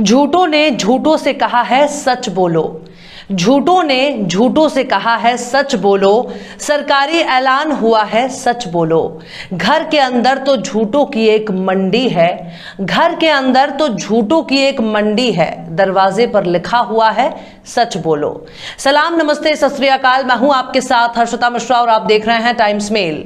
झूठों ने झूठों से कहा है सच बोलो। झूठों ने झूठों से कहा है सच बोलो। सरकारी ऐलान हुआ है सच बोलो। घर के अंदर तो झूठों की एक मंडी है। घर के अंदर तो झूठों की एक मंडी है। दरवाजे पर लिखा हुआ है सच बोलो। सलाम, नमस्ते, सत श्री अकाल। मैं हूं आपके साथ हर्षिता मिश्रा और आप देख रहे हैं टाइम्स मेल।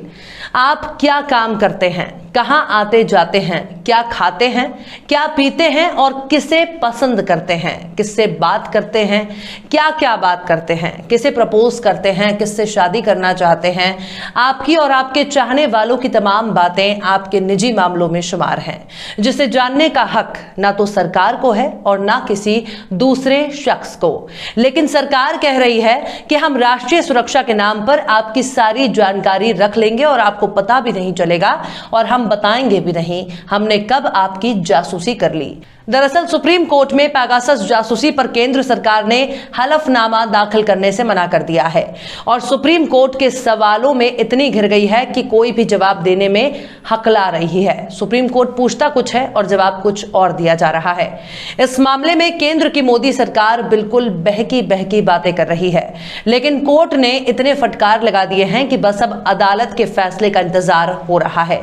आप क्या काम करते हैं, कहां आते जाते हैं, क्या खाते हैं, क्या पीते हैं और किसे पसंद करते हैं, किससे बात करते हैं, क्या क्या बात करते हैं, किसे प्रपोज करते हैं, किससे शादी करना चाहते हैं, आपकी और आपके चाहने वालों की तमाम बातें आपके निजी मामलों में शुमार हैं, जिसे जानने का हक ना तो सरकार को है और ना किसी दूसरे शख्स को। लेकिन सरकार कह रही है कि हम राष्ट्रीय सुरक्षा के नाम पर आपकी सारी जानकारी रख लेंगे और आपको पता भी नहीं चलेगा और हम बताएंगे भी नहीं हमने कब आपकी जासूसी कर ली। दरअसल सुप्रीम कोर्ट में पेगासस जासूसी पर केंद्र सरकार ने हलफनामा दाखिल करने से मना कर दिया है और सुप्रीम कोर्ट के सवालों में इतनी घिर गई है कि कोई भी जवाब देने में हकला रही है। सुप्रीम कोर्ट पूछता कुछ है और जवाब कुछ और दिया जा रहा है। इस मामले में केंद्र की मोदी सरकार बिल्कुल बहकी बहकी बातें कर रही है, लेकिन कोर्ट ने इतने फटकार लगा दिए हैं कि बस अब अदालत के फैसले इंतजार हो रहा है।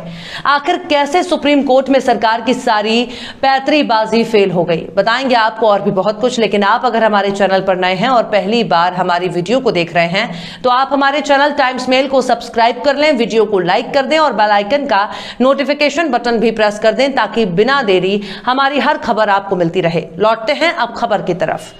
आखिर कैसे सुप्रीम कोर्ट में सरकार की सारी पैतरीबाजी फेल हो गई, बताएंगे आपको और भी बहुत कुछ। लेकिन आप अगर हमारे चैनल पर नए हैं और पहली बार हमारी वीडियो को देख रहे हैं तो आप हमारे चैनल टाइम्स मेल को सब्सक्राइब कर लें, वीडियो को लाइक कर दें और बेल आइकन का नोटिफिकेशन बटन भी प्रेस कर दें ताकि बिना देरी हमारी हर खबर आपको मिलती रहे। लौटते हैं अब खबर की तरफ।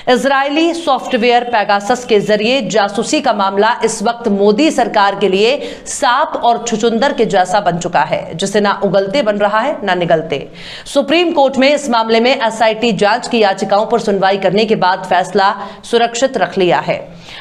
इजरायली सॉफ्टवेयर पेगासस के जरिए जासूसी का मामला इस वक्त मोदी सरकार के लिए सांप और छुचुंदर के जैसा बन चुका है, जिसे ना उगलते बन रहा है ना निगलते। सुप्रीम कोर्ट में इस मामले में एसआईटी जांच की याचिकाओं पर सुनवाई करने के बाद फैसला सुरक्षित रख लिया है।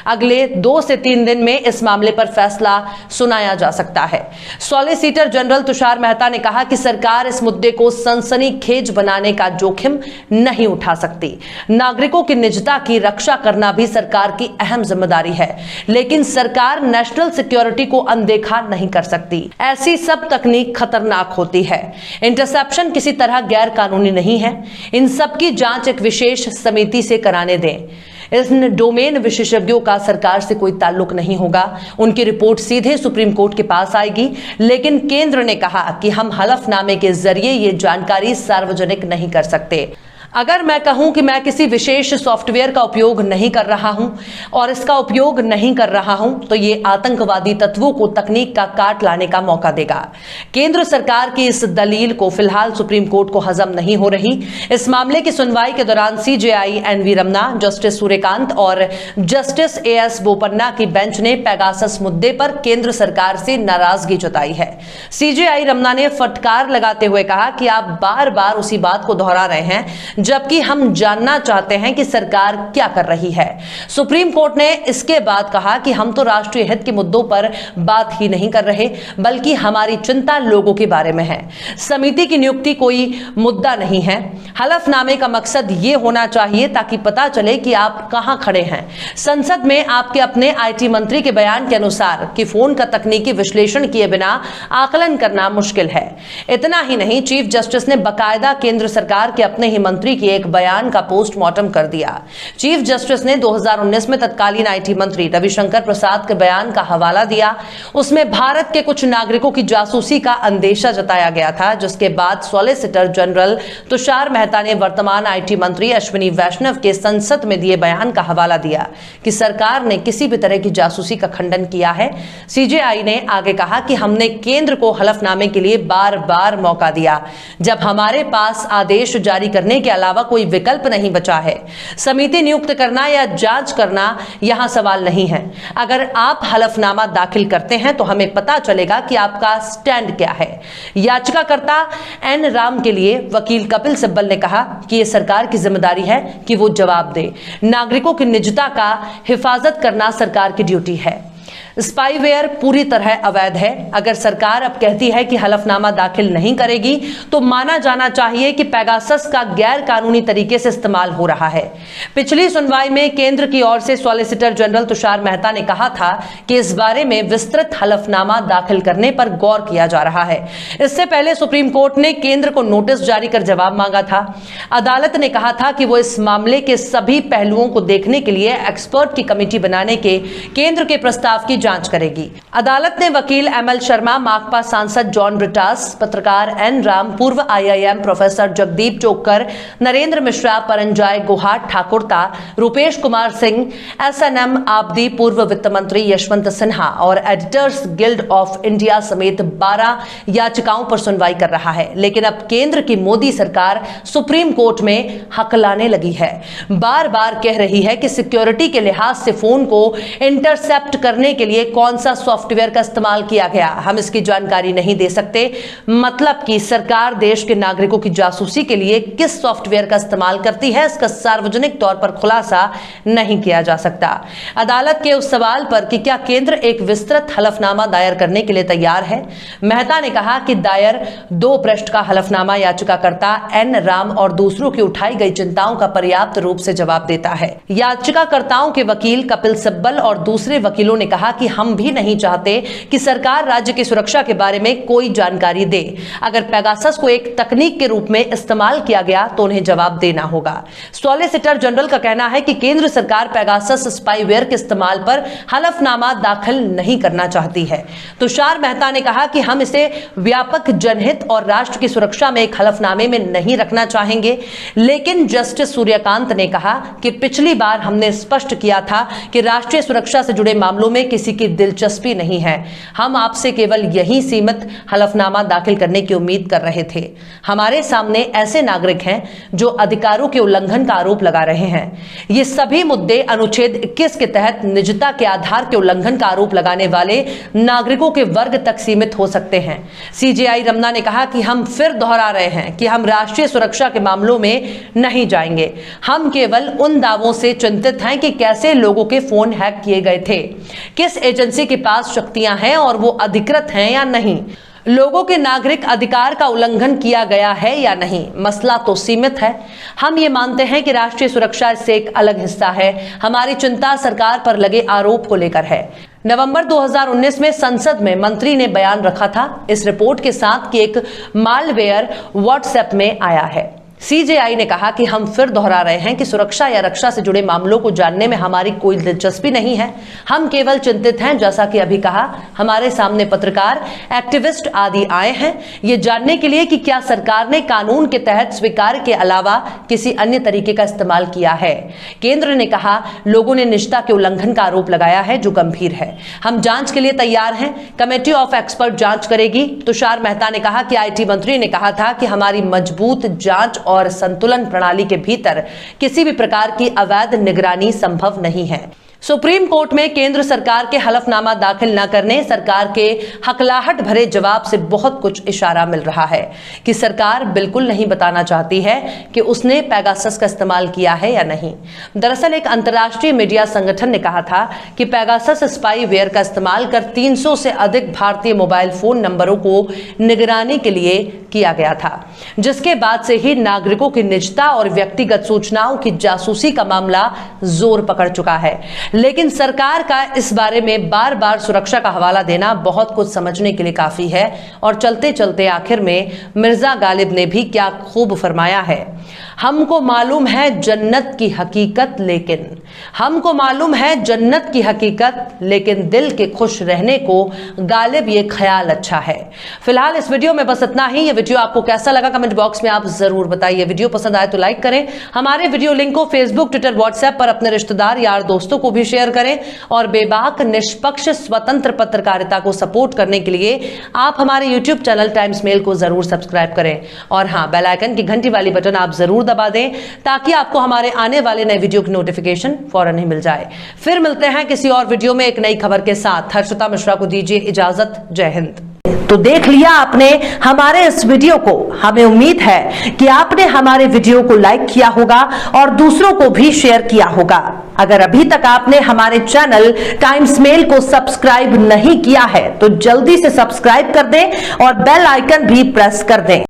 अगले 2 से 3 दिन में इस मामले पर फैसला सुनाया जा सकता है। सॉलिसिटर जनरल तुषार मेहता ने कहा कि सरकार इस मुद्दे को सनसनीखेज बनाने का जोखिम नहीं उठा सकती। नागरिकों की निजता की रक्षा करना भी सरकार की अहम जिम्मेदारी है, लेकिन सरकार नेशनल सिक्योरिटी को अनदेखा नहीं कर सकती। ऐसी सब तकनीक खतरनाक होती है। इंटरसेप्शन किसी तरह गैर कानूनी नहीं है। इन सब की जांच एक विशेष समिति से कराने दें। इन डोमेन विशेषज्ञों का सरकार से कोई ताल्लुक नहीं होगा। उनकी रिपोर्ट सीधे सुप्रीम कोर्ट के पास आएगी। लेकिन केंद्र ने कहा कि हम हलफनामे के जरिए ये जानकारी सार्वजनिक नहीं कर सकते। अगर मैं कहूं कि मैं किसी विशेष सॉफ्टवेयर का उपयोग नहीं कर रहा हूं और इसका उपयोग नहीं कर रहा हूं तो ये आतंकवादी तत्वों को तकनीक का काट लाने का मौका देगा। केंद्र सरकार की इस दलील को फिलहाल सुप्रीम कोर्ट को हजम नहीं हो रही। इस मामले की सुनवाई के दौरान CJI NV Ramana, justice Surya Kant और जस्टिस एएस बोपन्ना की बेंच ने पेगासस मुद्दे पर केंद्र सरकार से नाराजगी जताई है। सीजेआई रमना ने फटकार लगाते हुए कहा कि आप बार बार उसी बात को दोहरा रहे हैं, जबकि हम जानना चाहते हैं कि सरकार क्या कर रही है। सुप्रीम कोर्ट ने इसके बाद कहा कि हम तो राष्ट्रीय हित के मुद्दों पर बात ही नहीं कर रहे, बल्कि हमारी चिंता लोगों के बारे में है। समिति की नियुक्ति कोई मुद्दा नहीं है। हलफनामे का मकसद यह होना चाहिए ताकि पता चले कि आप कहां खड़े हैं। संसद में आपके अपने आईटी मंत्री के बयान के अनुसार कि फोन का तकनीकी विश्लेषण किए बिना आकलन करना मुश्किल है। इतना ही नहीं, चीफ जस्टिस ने बाकायदा केंद्र सरकार के अपने ही मंत्री की एक बयान का पोस्टमार्टम कर दिया। चीफ जस्टिस ने 2019 में तत्कालीन आईटी मंत्री रविशंकर प्रसाद के बयान का हवाला दिया। उसमें भारत के कुछ नागरिकों की जासूसी का अंदेशा जताया गया था, जिसके बाद सॉलिसिटर जनरल तुषार मेहता ने वर्तमान आईटी मंत्री अश्विनी वैष्णव के संसद में दिए बयान का हवाला दिया कि सरकार ने किसी भी तरह की जासूसी का खंडन किया है। सीजेआई ने आगे कहा कि हमने केंद्र को हलफनामे के लिए बार बार मौका दिया, जब हमारे पास आदेश जारी करने के अलावा कोई विकल्प नहीं बचा है। समिति नियुक्त करना या जांच करना यहां सवाल नहीं है। अगर आप हलफनामा दाखिल करते हैं तो हमें पता चलेगा कि आपका स्टैंड क्या है। याचिकाकर्ता एन राम के लिए वकील कपिल सिब्बल ने कहा कि यह सरकार की जिम्मेदारी है कि वो जवाब दे। नागरिकों की निजता का हिफाजत करना सरकार की ड्यूटी है। स्पाईवेयर पूरी तरह अवैध है। अगर सरकार अब कहती है कि हलफनामा दाखिल नहीं करेगी तो माना जाना चाहिए कि पेगासस का गैर कानूनी तरीके से इस्तेमाल हो रहा है। पिछली सुनवाई में केंद्र की ओर से सॉलिसिटर जनरल तुषार मेहता ने कहा था कि इस बारे में विस्तृत हलफनामा दाखिल करने पर गौर किया जा रहा है। इससे पहले सुप्रीम कोर्ट ने केंद्र को नोटिस जारी कर जवाब मांगा था। अदालत ने कहा था कि वो इस मामले के सभी पहलुओं को देखने के लिए एक्सपर्ट की कमेटी बनाने के केंद्र के प्रस्ताव की जांच करेगी। अदालत ने वकील ML शर्मा, माकपा सांसद जॉन ब्रिटास, पत्रकार N राम, पूर्व IIM professor Jagdeep Chhokar, Narendra Mishra, Paranjoy Guha Thakurta, Rupesh Kumar Singh, SNM Abdi, पूर्व वित्त मंत्री यशवंत सिन्हा और एडिटर्स गिल्ड ऑफ इंडिया समेत 12 याचिकाओं पर सुनवाई कर रहा है। लेकिन अब केंद्र की मोदी सरकार सुप्रीम कोर्ट में हकलाने लगी है। बार बार कह रही है कि सिक्योरिटी के लिहाज से फोन को इंटरसेप्ट करने के लिए कौन सा सॉफ्टवेयर का इस्तेमाल किया गया, हम इसकी जानकारी नहीं दे सकते। मतलब कि सरकार देश के नागरिकों की जासूसी के लिए किस सॉफ्टवेयर का इस्तेमाल करती है, इसका सार्वजनिक तौर पर खुलासा नहीं किया जा सकता। अदालत के उस सवाल पर कि क्या केंद्र एक विस्तृत हलफनामा दायर करने के लिए तैयार है, मेहता ने कहा कि दायर 2 पृष्ठ का हलफनामा याचिकाकर्ता N राम और दूसरों की उठाई गई चिंताओं का पर्याप्त रूप से जवाब देता है। याचिकाकर्ताओं के वकील कपिल सिब्बल और दूसरे वकीलों ने कहा कि हम भी नहीं चाहते कि सरकार राज्य की सुरक्षा के बारे में कोई जानकारी दे। अगर पेगासस को एक तकनीक के रूप में इस्तेमाल किया गया तो उन्हें जवाब देना होगा। सॉलिसिटर जनरल का कहना है कि केंद्र सरकार पेगासस स्पाईवेयर के इस्तेमाल पर हलफनामा दाखिल नहीं करना चाहती है। तुषार मेहता ने कहा कि हम इसे व्यापक जनहित और राष्ट्र की सुरक्षा में एक हलफनामे में नहीं रखना चाहेंगे। लेकिन जस्टिस सूर्यकांत ने कहा कि पिछली बार हमने स्पष्ट किया था कि राष्ट्रीय सुरक्षा से जुड़े मामलों में किसी की दिलचस्पी नहीं है। हम आपसे केवल यही सीमित हलफनामा दाखिल करने की उम्मीद कर रहे थे। हमारे सामने ऐसे नागरिक हैं जो अधिकारों के उल्लंघन का आरोप लगा रहे हैं। ये सभी मुद्दे अनुच्छेद 21 के तहत निजता के आधार के उल्लंघन का आरोप लगाने वाले नागरिकों के वर्ग तक सीमित हो सकते हैं। CJI रमना ने कहा कि हम फिर दोहरा रहे हैं कि हम राष्ट्रीय सुरक्षा के मामलों में नहीं जाएंगे। हम केवल उन दावों से चिंतित हैं कि कैसे लोगों के फोन हैक किए गए थे, किस एजेंसी के पास शक्तियां हैं और वो अधिकृत हैं या नहीं, लोगों के नागरिक अधिकार का उल्लंघन किया गया है या नहीं। मसला तो सीमित है। हम ये मानते हैं कि राष्ट्रीय सुरक्षा इससे एक अलग हिस्सा है। हमारी चिंता सरकार पर लगे आरोप को लेकर है। नवंबर 2019 में संसद में मंत्री ने बयान रखा था इस रिपोर्ट के साथ कि एक मालवेयर व्हाट्सएप में आया है। CJI ने कहा कि हम फिर दोहरा रहे हैं कि सुरक्षा या रक्षा से जुड़े मामलों को जानने में हमारी कोई दिलचस्पी नहीं है। हम केवल चिंतित हैं, जैसा कि अभी कहा, हमारे सामने पत्रकार, एक्टिविस्ट आदि आए हैं ये जानने के लिए कि क्या सरकार ने कानून के तहत स्वीकार के अलावा किसी अन्य तरीके का इस्तेमाल किया है। केंद्र ने कहा लोगों ने निजता के उल्लंघन का आरोप लगाया है जो गंभीर है। हम जांच के लिए तैयार हैं। कमेटी ऑफ एक्सपर्ट जांच करेगी। तुषार मेहता ने कहा कि IT मंत्री ने कहा था कि हमारी मजबूत जांच और संतुलन प्रणाली के भीतर किसी भी प्रकार की अवैध निगरानी संभव नहीं है। सुप्रीम कोर्ट में केंद्र सरकार के हलफनामा दाखिल न करने, सरकार के हकलाहट भरे जवाब से बहुत कुछ इशारा मिल रहा है कि सरकार बिल्कुल नहीं बताना चाहती है कि उसने पेगासस का इस्तेमाल किया है या नहीं। दरअसल एक अंतर्राष्ट्रीय मीडिया संगठन ने कहा था कि पेगासस स्पाईवेयर का इस्तेमाल कर 300 से अधिक भारतीय मोबाइल फोन नंबरों को निगरानी के लिए किया गया था, जिसके बाद से ही नागरिकों की निजता और व्यक्तिगत सूचनाओं की जासूसी का मामला जोर पकड़ चुका है। लेकिन सरकार का इस बारे में बार बार सुरक्षा का हवाला देना बहुत कुछ समझने के लिए काफी है। और चलते चलते आखिर में मिर्जा गालिब ने भी क्या खूब फरमाया है, हमको मालूम है जन्नत की हकीकत, लेकिन हमको मालूम है जन्नत की हकीकत, लेकिन दिल के खुश रहने को गालिब ये ख्याल अच्छा है। फिलहाल इस वीडियो में बस इतना ही। ये वीडियो आपको कैसा लगा कमेंट बॉक्स में आप जरूर बताइए। वीडियो पसंद आए तो लाइक करें। हमारे वीडियो लिंक को फेसबुक, ट्विटर, व्हाट्सएप पर अपने रिश्तेदार, यार, दोस्तों को भी शेयर करें। और बेबाक, निष्पक्ष, स्वतंत्र पत्रकारिता को सपोर्ट करने के लिए आप हमारे यूट्यूब चैनल टाइम्स मेल को जरूर सब्सक्राइब करें। और हाँ, बेल आइकन की घंटी वाली बटन आप जरूर दबा दें ताकि आपको हमारे आने वाले नए वीडियो की नोटिफिकेशन फौरन ही मिल जाए। फिर मिलते हैं किसी और वीडियो में एक नई खबर के साथ। हर्षिता मिश्रा को दीजिए इजाजत। जय हिंद। तो देख लिया आपने हमारे इस वीडियो को। हमें उम्मीद है कि आपने हमारे वीडियो को लाइक किया होगा और दूसरों को भी शेयर किया होगा। अगर अभी तक आपने हमारे चैनल टाइम्स मेल को सब्सक्राइब नहीं किया है तो जल्दी से सब्सक्राइब कर दें और बेल आइकन भी प्रेस कर दें।